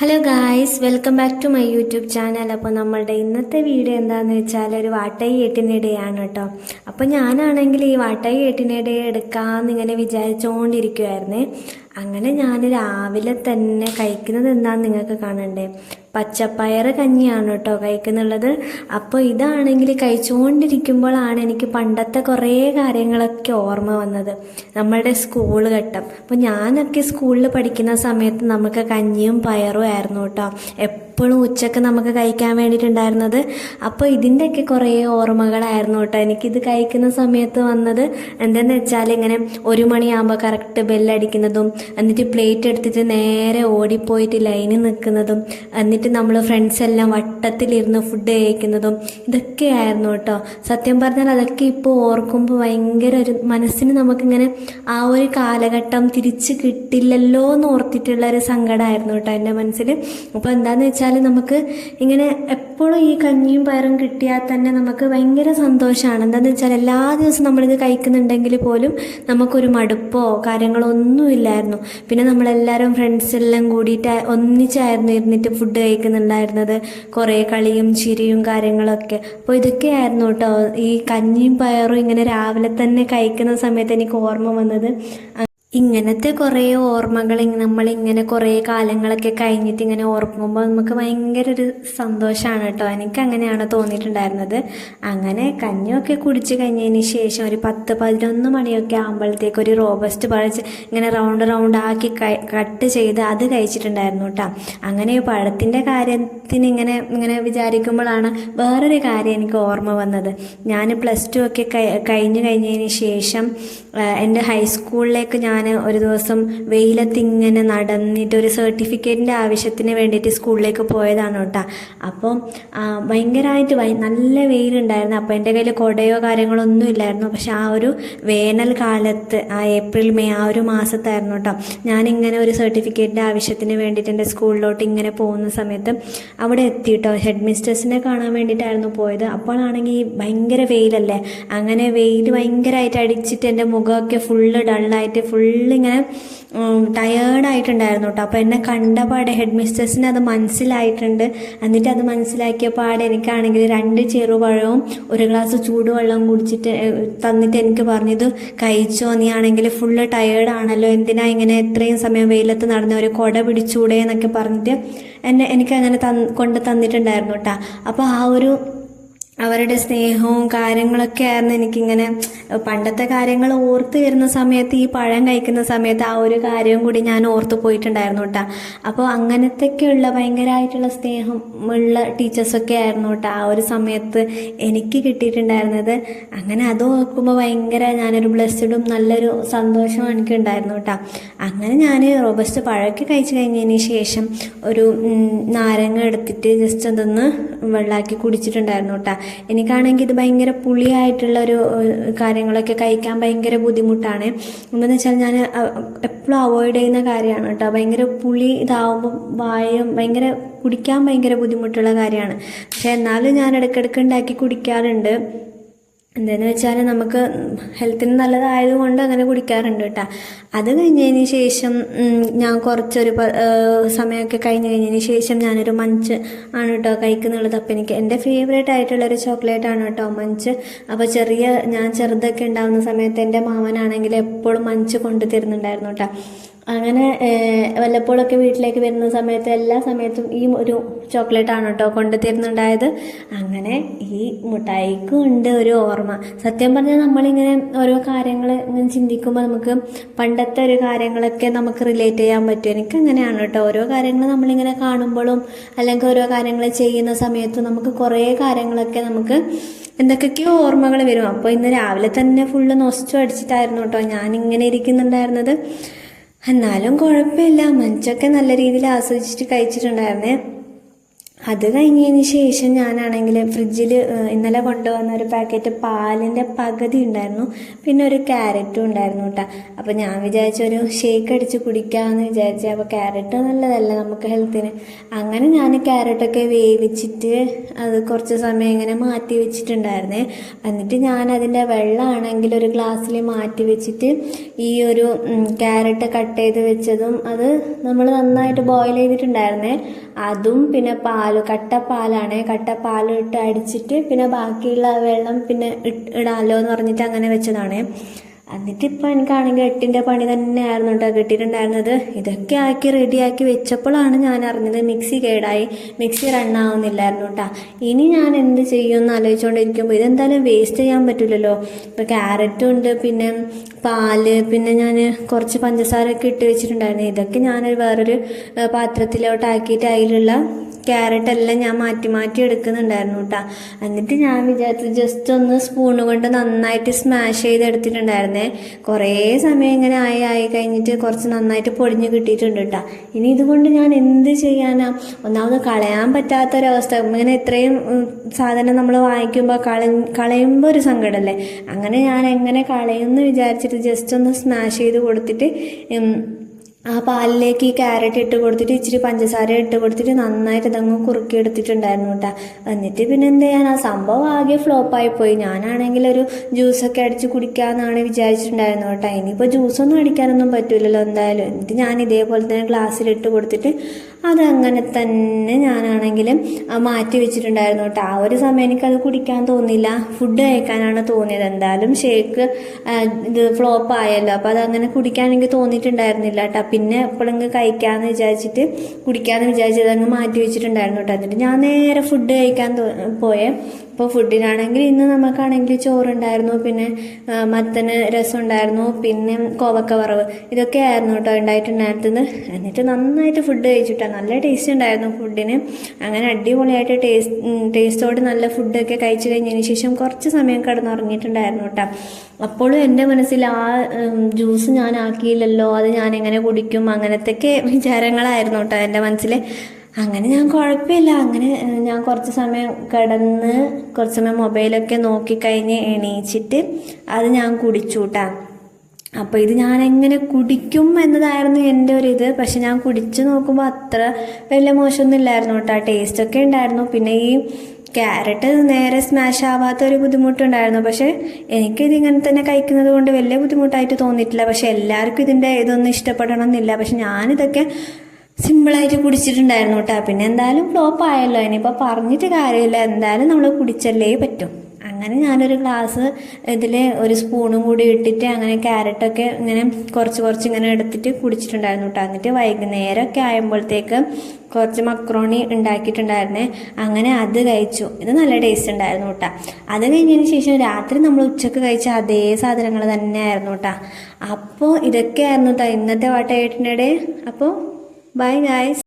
Hello guys, welcome back to my YouTube channel. അപ്പോൾ നമ്മളുടെ ഇന്നത്തെ വീഡിയോ എന്താണെന്ന് വെച്ചാൽ ഒരു വാട്ടായി ഏട്ടിനിടയാണ് കേട്ടോ. അപ്പോൾ ഞാനാണെങ്കിൽ ഈ വാട്ടായി ഏട്ടിനിടെ എടുക്കാമെന്ന് ഇങ്ങനെ വിചാരിച്ചുകൊണ്ടിരിക്കുമായിരുന്നേ. അങ്ങനെ ഞാൻ രാവിലെ തന്നെ കഴിക്കുന്നത് എന്താണെന്ന് നിങ്ങൾക്ക് കാണണ്ടേ, പച്ചപ്പയർ കഞ്ഞിയാണ് കേട്ടോ കഴിക്കുന്നുള്ളത്. അപ്പോൾ ഇതാണെങ്കിൽ കഴിച്ചുകൊണ്ടിരിക്കുമ്പോഴാണ് എനിക്ക് പണ്ടത്തെ കുറേ കാര്യങ്ങളൊക്കെ ഓർമ്മ വന്നത്, നമ്മളുടെ സ്കൂൾ ഘട്ടം. അപ്പോൾ ഞാനൊക്കെ സ്കൂളിൽ പഠിക്കുന്ന സമയത്ത് നമുക്ക് കഞ്ഞിയും പയറും ആയിരുന്നു കേട്ടോ എപ്പോഴും ഉച്ചക്ക് നമുക്ക് കഴിക്കാൻ വേണ്ടിയിട്ടുണ്ടായിരുന്നത്. അപ്പോൾ ഇതിൻ്റെയൊക്കെ കുറേ ഓർമ്മകളായിരുന്നു കേട്ടോ എനിക്കിത് കഴിക്കുന്ന സമയത്ത് വന്നത്. എന്താണെന്ന് വെച്ചാൽ ഇങ്ങനെ 1 മണിയാകുമ്പോൾ കറക്റ്റ് ബെല്ലടിക്കുന്നതും, എന്നിട്ട് പ്ലേറ്റ് എടുത്തിട്ട് നേരെ ഓടിപ്പോയിട്ട് ലൈനിൽ നിൽക്കുന്നതും, എന്നിട്ട് നമ്മൾ ഫ്രണ്ട്സ് എല്ലാം വട്ടത്തിലിരുന്ന് ഫുഡ് കഴിക്കുന്നതും, ഇതൊക്കെയായിരുന്നു കേട്ടോ. സത്യം പറഞ്ഞാൽ അതൊക്കെ ഇപ്പോൾ ഓർക്കുമ്പോൾ ഭയങ്കര ഒരു മനസ്സിന് നമുക്കിങ്ങനെ ആ ഒരു കാലഘട്ടം തിരിച്ച് കിട്ടില്ലല്ലോ എന്ന് ഓർത്തിട്ടുള്ള ഒരു സങ്കടമായിരുന്നു കേട്ടോ എൻ്റെ മനസ്സിൽ. അപ്പോൾ എന്താണെന്ന് വെച്ചാൽ നമുക്ക് ഇങ്ങനെ എപ്പോഴും ഈ കഞ്ഞിയും പയറും കിട്ടിയാൽ തന്നെ നമുക്ക് ഭയങ്കര സന്തോഷമാണ്. എന്താണെന്ന് വെച്ചാൽ എല്ലാ ദിവസവും നമ്മളിത് കഴിക്കുന്നുണ്ടെങ്കിൽ പോലും നമുക്കൊരു മടുപ്പോ കാര്യങ്ങളോ ഒന്നുമില്ലായിരുന്നു. പിന്നെ നമ്മളെല്ലാവരും ഫ്രണ്ട്സ് എല്ലാം കൂടിയിട്ട് ഒന്നിച്ചായിരുന്നു ഇരുന്നിട്ട് ഫുഡ് കഴിക്കുന്നുണ്ടായിരുന്നത്, കുറേ കളിയും ചിരിയും കാര്യങ്ങളൊക്കെ. അപ്പോൾ ഇതൊക്കെയായിരുന്നു കേട്ടോ ഈ കഞ്ഞിയും പയറും ഇങ്ങനെ രാവിലെ തന്നെ കഴിക്കുന്ന സമയത്ത് എനിക്ക് ഓർമ്മ വന്നത്. ഇങ്ങനത്തെ കുറേ ഓർമ്മകൾ നമ്മളിങ്ങനെ കുറേ കാലങ്ങളൊക്കെ കഴിഞ്ഞിട്ട് ഇങ്ങനെ ഓർക്കുമ്പോൾ നമുക്ക് ഭയങ്കര ഒരു സന്തോഷമാണ് കേട്ടോ. എനിക്ക് അങ്ങനെയാണ് തോന്നിയിട്ടുണ്ടായിരുന്നത്. അങ്ങനെ കഞ്ഞിയൊക്കെ കുടിച്ച് കഴിഞ്ഞതിന് ശേഷം ഒരു 10-11 മണിയൊക്കെ ആകുമ്പോഴത്തേക്ക് ഒരു റോബസ്റ്റ് പഴച്ച് ഇങ്ങനെ റൗണ്ട് ആക്കി കട്ട് ചെയ്ത് അത് കഴിച്ചിട്ടുണ്ടായിരുന്നു കേട്ടോ. അങ്ങനെ പഴത്തിൻ്റെ കാര്യത്തിന് ഇങ്ങനെ വിചാരിക്കുമ്പോഴാണ് വേറൊരു കാര്യം എനിക്ക് ഓർമ്മ വന്നത്. ഞാൻ +2 ഒക്കെ കഴിഞ്ഞതിന് ശേഷം എൻ്റെ ഹൈസ്കൂളിലേക്ക് ഞാൻ ഒരു ദിവസം വെയിലത്ത് ഇങ്ങനെ നടന്നിട്ട് ഒരു സർട്ടിഫിക്കറ്റിൻ്റെ ആവശ്യത്തിന് വേണ്ടിയിട്ട് സ്കൂളിലേക്ക് പോയതാണ് കേട്ടോ. അപ്പം ഭയങ്കരമായിട്ട് നല്ല വെയിലുണ്ടായിരുന്നു. അപ്പോൾ എൻ്റെ കയ്യിൽ കുടയോ കാര്യങ്ങളോ ഒന്നും ഇല്ലായിരുന്നു. പക്ഷെ ആ ഒരു വേനൽ കാലത്ത് ആ ഏപ്രിൽ മെയ് ആ ഒരു മാസത്തായിരുന്നു കേട്ടോ ഞാനിങ്ങനെ ഒരു സർട്ടിഫിക്കറ്റിൻ്റെ ആവശ്യത്തിന് വേണ്ടിയിട്ട് എൻ്റെ സ്കൂളിലോട്ട് ഇങ്ങനെ പോകുന്ന സമയത്ത് അവിടെ എത്തിയിട്ടോ ഹെഡ് മിസ്റ്റേഴ്സിനെ കാണാൻ വേണ്ടിയിട്ടായിരുന്നു പോയത്. അപ്പോഴാണെങ്കിൽ ഭയങ്കര വെയിലല്ലേ, അങ്ങനെ വെയിൽ ഭയങ്കരമായിട്ട് അടിച്ചിട്ട് എൻ്റെ മുഖമൊക്കെ ഫുള്ള് ഡള്ളായിട്ട് ഇങ്ങനെ ടയേർഡായിട്ടുണ്ടായിരുന്നു കേട്ടോ. അപ്പോൾ എന്നെ കണ്ടപാടെ ഹെഡ് മിസ്റ്റേഴ്സിന് അത് മനസ്സിലായിട്ടുണ്ട്. എന്നിട്ട് അത് മനസ്സിലാക്കിയ പാടെ എനിക്കാണെങ്കിൽ 2 ചെറുപഴവും 1 ഗ്ലാസ് ചൂടുവെള്ളം കുടിച്ചിട്ട് തന്നിട്ട് എനിക്ക് പറഞ്ഞത്, കഴിച്ചോ, നീ ആണെങ്കിൽ ഫുള്ള് ടയേർഡാണല്ലോ, എന്തിനാ ഇങ്ങനെ ഇത്രയും സമയം വെയിലത്ത് നടന്ന, ഒരു കുട പിടിച്ചൂടെ എന്നൊക്കെ പറഞ്ഞിട്ട് എനിക്കങ്ങനെ കൊണ്ട് തന്നിട്ടുണ്ടായിരുന്നു കേട്ടോ. അപ്പോൾ ആ ഒരു അവരുടെ സ്നേഹവും കാര്യങ്ങളൊക്കെ ആയിരുന്നു എനിക്കിങ്ങനെ പണ്ടത്തെ കാര്യങ്ങൾ ഓർത്ത് വരുന്ന സമയത്ത്, ഈ പഴം കഴിക്കുന്ന സമയത്ത് ആ ഒരു കാര്യവും കൂടി ഞാൻ ഓർത്ത് പോയിട്ടുണ്ടായിരുന്നു കേട്ടോ. അപ്പോൾ അങ്ങനത്തെയൊക്കെയുള്ള ഭയങ്കരമായിട്ടുള്ള സ്നേഹം ഉള്ള ടീച്ചേഴ്സൊക്കെ ആയിരുന്നു കേട്ടോ ആ ഒരു സമയത്ത് എനിക്ക് കിട്ടിയിട്ടുണ്ടായിരുന്നത്. അങ്ങനെ അത് ഓർക്കുമ്പോൾ ഭയങ്കര ഞാനൊരു ബ്ലെസ്ഡും നല്ലൊരു സന്തോഷവും എനിക്കുണ്ടായിരുന്നു കേട്ടോ. അങ്ങനെ ഞാൻ റോബസ്റ്റ് പഴമൊക്കെ കഴിച്ച് കഴിഞ്ഞതിന് ശേഷം ഒരു നാരങ്ങ എടുത്തിട്ട് ജസ്റ്റ് അതൊന്ന് വെള്ളമാക്കി കുടിച്ചിട്ടുണ്ടായിരുന്നു കേട്ടോ. എനിക്കാണെങ്കിൽ ഇത് ഭയങ്കര പുളിയായിട്ടുള്ളൊരു കാര്യങ്ങളൊക്കെ കഴിക്കാൻ ഭയങ്കര ബുദ്ധിമുട്ടാണ്. എന്താണെന്ന് വെച്ചാൽ ഞാൻ എപ്പോഴും അവോയ്ഡ് ചെയ്യുന്ന കാര്യമാണ് കേട്ടോ. ഭയങ്കര പുളി ഇതാവുമ്പോൾ ഭയങ്കര കുടിക്കാൻ ഭയങ്കര ബുദ്ധിമുട്ടുള്ള കാര്യമാണ്. പക്ഷെ എന്നാലും ഞാൻ ഇടയ്ക്കിടയ്ക്ക് ഉണ്ടാക്കി കുടിക്കാറുണ്ട്. എന്താണെന്ന് വെച്ചാൽ നമുക്ക് ഹെൽത്തിന് നല്ലതായതുകൊണ്ട് അങ്ങനെ കുടിക്കാറുണ്ട് കേട്ടോ. അത് കഴിഞ്ഞതിന് ശേഷം ഞാൻ കുറച്ചൊരു സമയമൊക്കെ കഴിഞ്ഞതിന് ശേഷം ഞാനൊരു മഞ്ച് ആണ് കേട്ടോ കഴിക്കുന്നുള്ളത്. അപ്പോൾ എനിക്ക് എൻ്റെ ഫേവറേറ്റ് ആയിട്ടുള്ളൊരു ചോക്ലേറ്റാണ് കേട്ടോ മഞ്ച്. അപ്പോൾ ഞാൻ ചെറുതൊക്കെ ഉണ്ടാകുന്ന സമയത്ത് എൻ്റെ മാമനാണെങ്കിൽ എപ്പോഴും മഞ്ച് കൊണ്ടു തരുന്നുണ്ടായിരുന്നു കേട്ടോ. അങ്ങനെ വല്ലപ്പോഴൊക്കെ വീട്ടിലേക്ക് വരുന്ന സമയത്ത് എല്ലാ സമയത്തും ഈ ഒരു ചോക്ലേറ്റാണ് കേട്ടോ കൊണ്ടു തരുന്നുണ്ടായത്. അങ്ങനെ ഈ മിഠായിക്കും ഉണ്ട് ഒരു ഓർമ്മ. സത്യം പറഞ്ഞാൽ നമ്മളിങ്ങനെ ഓരോ കാര്യങ്ങൾ ഇങ്ങനെ ചിന്തിക്കുമ്പോൾ നമുക്ക് പണ്ടത്തെ ഒരു കാര്യങ്ങളൊക്കെ നമുക്ക് റിലേറ്റ് ചെയ്യാൻ പറ്റും. എനിക്കങ്ങനെയാണ് കേട്ടോ. ഓരോ കാര്യങ്ങൾ നമ്മളിങ്ങനെ കാണുമ്പോഴും അല്ലെങ്കിൽ ഓരോ കാര്യങ്ങൾ ചെയ്യുന്ന സമയത്തും നമുക്ക് കുറേ കാര്യങ്ങളൊക്കെ നമുക്ക് എന്തൊക്കെയൊക്കെയോ ഓർമ്മകൾ വരും. അപ്പോൾ ഇന്ന് രാവിലെ തന്നെ ഫുള്ള് നൊസ്റ്റു അടിച്ചിട്ടായിരുന്നു കേട്ടോ ഞാനിങ്ങനെ ഇരിക്കുന്നുണ്ടായിരുന്നത്. എന്നാലും കുഴപ്പമില്ല, മഞ്ചൊക്കെ നല്ല രീതിയിൽ ആസ്വദിച്ചിട്ട് കഴിച്ചിട്ടുണ്ടായിരുന്നേ. അത് കഴിഞ്ഞതിന് ശേഷം ഞാനാണെങ്കിൽ ഫ്രിഡ്ജിൽ ഇന്നലെ കൊണ്ടുവന്ന ഒരു പാക്കറ്റ് പാലിൻ്റെ പകുതി ഉണ്ടായിരുന്നു, പിന്നെ ഒരു ക്യാരറ്റും ഉണ്ടായിരുന്നു കേട്ടോ. അപ്പോൾ ഞാൻ വിചാരിച്ചൊരു ഷേക്ക് അടിച്ച് കുടിക്കാമെന്ന് വിചാരിച്ചു. അപ്പോൾ ക്യാരറ്റ് നല്ലതല്ല നമുക്ക് ഹെൽത്തിന്. അങ്ങനെ ഞാൻ ക്യാരറ്റൊക്കെ വേവിച്ചിട്ട് അത് കുറച്ച് സമയം ഇങ്ങനെ മാറ്റി വെച്ചിട്ടുണ്ടായിരുന്നേ. എന്നിട്ട് ഞാൻ അതിൻ്റെ വെള്ളമാണെങ്കിൽ ഒരു ഗ്ലാസ്സിൽ മാറ്റി വെച്ചിട്ട് ഈ ഒരു ക്യാരറ്റ് കട്ട് ചെയ്ത് വെച്ചതും അത് നമ്മൾ നന്നായിട്ട് ബോയിൽ ചെയ്തിട്ടുണ്ടായിരുന്നേ, അതും പിന്നെ കട്ടപ്പാലാണ്, കട്ടപ്പാലിട്ട് അടിച്ചിട്ട് പിന്നെ ബാക്കിയുള്ള വെള്ളം പിന്നെ ഇടാമല്ലോ എന്ന് പറഞ്ഞിട്ട് അങ്ങനെ വെച്ചതാണ്. എന്നിട്ടിപ്പോൾ എനിക്കാണെങ്കിൽ 8ൻ്റെ പണി തന്നെയായിരുന്നു കേട്ടോ കിട്ടിയിട്ടുണ്ടായിരുന്നത്. ഇതൊക്കെ ആക്കി റെഡിയാക്കി വെച്ചപ്പോഴാണ് ഞാൻ അറിഞ്ഞത് മിക്സി കേടായി, മിക്സി റണ്ണാവുന്നില്ലായിരുന്നു കേട്ടോ. ഇനി ഞാൻ എന്ത് ചെയ്യുമെന്ന് ആലോചിച്ചുകൊണ്ടിരിക്കുമ്പോൾ ഇതെന്തായാലും വേസ്റ്റ് ചെയ്യാൻ പറ്റില്ലല്ലോ. ഇപ്പോൾ ക്യാരറ്റും ഉണ്ട്, പിന്നെ പാല്, പിന്നെ ഞാൻ കുറച്ച് പഞ്ചസാരയൊക്കെ ഇട്ട് വെച്ചിട്ടുണ്ടായിരുന്നു. ഇതൊക്കെ ഞാൻ വേറൊരു പാത്രത്തിലോട്ടാക്കിയിട്ട് അതിലുള്ള ക്യാരറ്റെല്ലാം ഞാൻ മാറ്റി മാറ്റി എടുക്കുന്നുണ്ടായിരുന്നു കേട്ടോ. എന്നിട്ട് ഞാൻ വിചാരിച്ചു ജസ്റ്റ് ഒന്ന് സ്പൂണ് കൊണ്ട് നന്നായിട്ട് സ്മാഷ് ചെയ്തെടുത്തിട്ടുണ്ടായിരുന്നേ. കുറേ സമയം ഇങ്ങനെ ആയി കഴിഞ്ഞിട്ട് കുറച്ച് നന്നായിട്ട് പൊടിഞ്ഞ് കിട്ടിയിട്ടുണ്ട് കേട്ടോ. ഇനി ഇതുകൊണ്ട് ഞാൻ എന്ത് ചെയ്യാനാ? ഒന്നാമത് കളയാൻ പറ്റാത്തൊരവസ്ഥ. ഇങ്ങനെ ഇത്രയും സാധനം നമ്മൾ വാങ്ങിക്കുമ്പോൾ കളയുമ്പോൾ ഒരു സങ്കടമല്ലേ. അങ്ങനെ ഞാൻ എങ്ങനെ കളയുമെന്ന് വിചാരിച്ചിട്ട് ജസ്റ്റ് ഒന്ന് സ്മാഷ് ചെയ്ത് കൊടുത്തിട്ട് ആ പാലിലേക്ക് ഈ ക്യാരറ്റ് ഇട്ട് കൊടുത്തിട്ട് ഇച്ചിരി പഞ്ചസാര ഇട്ട് കൊടുത്തിട്ട് നന്നായിട്ട് ഇതങ്ങ് കുറുക്കി എടുത്തിട്ടുണ്ടായിരുന്നു കേട്ടോ. എന്നിട്ട് പിന്നെ എന്ത് ചെയ്യാൻ, ആ സംഭവം ആകെ ഫ്ലോപ്പായിപ്പോയി. ഞാനാണെങ്കിൽ ഒരു ജ്യൂസൊക്കെ അടിച്ച് കുടിക്കാമെന്നാണ് വിചാരിച്ചിട്ടുണ്ടായിരുന്നു കേട്ടോ. ഇനിയിപ്പോൾ ജ്യൂസൊന്നും അടിക്കാനൊന്നും പറ്റില്ലല്ലോ എന്തായാലും. എന്നിട്ട് ഞാൻ ഇതേപോലെ തന്നെ ഗ്ലാസ്സിലിട്ട് കൊടുത്തിട്ട് അതങ്ങനെ തന്നെ ഞാനാണെങ്കിലും മാറ്റി വെച്ചിട്ടുണ്ടായിരുന്നു കേട്ടോ. ആ ഒരു സമയം എനിക്കത് കുടിക്കാൻ തോന്നിയില്ല, ഫുഡ് കഴിക്കാനാണ് തോന്നിയത്. എന്തായാലും ഷേക്ക് ഇത് ഫ്ലോപ്പ് ആയല്ലോ, അപ്പോൾ അതങ്ങനെ കുടിക്കാൻ എനിക്ക് തോന്നിയിട്ടുണ്ടായിരുന്നില്ല കേട്ടോ. പിന്നെ എപ്പോഴെങ്കിലും കഴിക്കാമെന്ന് വിചാരിച്ചിട്ട് കുടിക്കാമെന്ന് വിചാരിച്ചത് അങ്ങ് മാറ്റി വെച്ചിട്ടുണ്ടായിരുന്നു കേട്ടോ. എന്നിട്ട് ഞാൻ നേരെ ഫുഡ് കഴിക്കാൻ പോയേ. ഇപ്പോൾ ഫുഡിനാണെങ്കിൽ ഇന്ന് നമുക്കാണെങ്കിൽ ചോറുണ്ടായിരുന്നു, പിന്നെ മത്തന് രസം ഉണ്ടായിരുന്നു, പിന്നെ കോവക്ക വറവ്, ഇതൊക്കെ ആയിരുന്നു കേട്ടോ ഉണ്ടായിട്ടുണ്ടായിരുന്നത്. എന്നിട്ട് നന്നായിട്ട് ഫുഡ് കഴിച്ചിട്ടാണ്, നല്ല ടേസ്റ്റ് ഉണ്ടായിരുന്നു ഫുഡിന്. അങ്ങനെ അടിപൊളിയായിട്ട് ടേസ്റ്റോട് നല്ല ഫുഡൊക്കെ കഴിച്ചു കഴിഞ്ഞതിന് ശേഷം കുറച്ച് സമയം കിടന്നുറങ്ങിയിട്ടുണ്ടായിരുന്നു കേട്ടോ. അപ്പോഴും എൻ്റെ മനസ്സിൽ ആ ജ്യൂസ് ഞാൻ ആക്കിയില്ലല്ലോ, അത് ഞാൻ എങ്ങനെ കുടിക്കും, അങ്ങനത്തെയൊക്കെ വിചാരങ്ങളായിരുന്നു കേട്ടോ എൻ്റെ മനസ്സിൽ. അങ്ങനെ ഞാൻ കുഴപ്പമില്ല, അങ്ങനെ ഞാൻ കുറച്ച് സമയം കിടന്ന് കുറച്ച് സമയം മൊബൈലൊക്കെ നോക്കിക്കഴിഞ്ഞ് എണീച്ചിട്ട് അത് ഞാൻ കുടിച്ചു കേട്ടോ. അപ്പോൾ ഇത് ഞാൻ എങ്ങനെ കുടിക്കും എന്നതായിരുന്നു എൻ്റെ ഒരു ഇത്. പക്ഷെ ഞാൻ കുടിച്ച് നോക്കുമ്പോൾ അത്ര വലിയ മോശമൊന്നും ഇല്ലായിരുന്നു കേട്ടോ, ടേസ്റ്റൊക്കെ ഉണ്ടായിരുന്നു. പിന്നെ ഈ ക്യാരറ്റ് നേരെ സ്മാഷ് ആവാത്തൊരു ബുദ്ധിമുട്ടുണ്ടായിരുന്നു. പക്ഷേ എനിക്കിത് ഇങ്ങനെ തന്നെ കഴിക്കുന്നത് കൊണ്ട് വലിയ ബുദ്ധിമുട്ടായിട്ട് തോന്നിയിട്ടില്ല. പക്ഷെ എല്ലാവർക്കും ഇതിൻ്റെ ഇതൊന്നും ഇഷ്ടപ്പെടണം എന്നില്ല. പക്ഷെ ഞാനിതൊക്കെ സിമ്പിളായിട്ട് കുടിച്ചിട്ടുണ്ടായിരുന്നു കേട്ടോ. പിന്നെ എന്തായാലും ഫ്ലോപ്പ് ആയല്ലോ, ഇനിയിപ്പോൾ പറഞ്ഞിട്ട് കാര്യമില്ല, എന്തായാലും നമ്മൾ കുടിച്ചല്ലേ പറ്റും. അങ്ങനെ ഞാനൊരു ഗ്ലാസ് ഇതിൽ ഒരു സ്പൂണും കൂടി ഇട്ടിട്ട് അങ്ങനെ ക്യാരറ്റൊക്കെ ഇങ്ങനെ കുറച്ച് ഇങ്ങനെ എടുത്തിട്ട് കുടിച്ചിട്ടുണ്ടായിരുന്നു കേട്ടോ. എന്നിട്ട് വൈകുന്നേരമൊക്കെ ആയപ്പോഴത്തേക്ക് കുറച്ച് മക്രോണി ഉണ്ടാക്കിയിട്ടുണ്ടായിരുന്നേ, അങ്ങനെ അത് കഴിച്ചു. ഇത് നല്ല ടേസ്റ്റ് ഉണ്ടായിരുന്നു കേട്ടോ. അത് കഴിഞ്ഞതിന് ശേഷം രാത്രി നമ്മൾ ഉച്ചക്ക് കഴിച്ച അതേ സാധനങ്ങൾ തന്നെയായിരുന്നു കേട്ടോ. അപ്പോൾ ഇതൊക്കെയായിരുന്നു കേട്ടോ ഇന്നത്തെ വാട്ട ഏട്ടിൻ്റെ. അപ്പോൾ ബൈ ഗായ്സ്.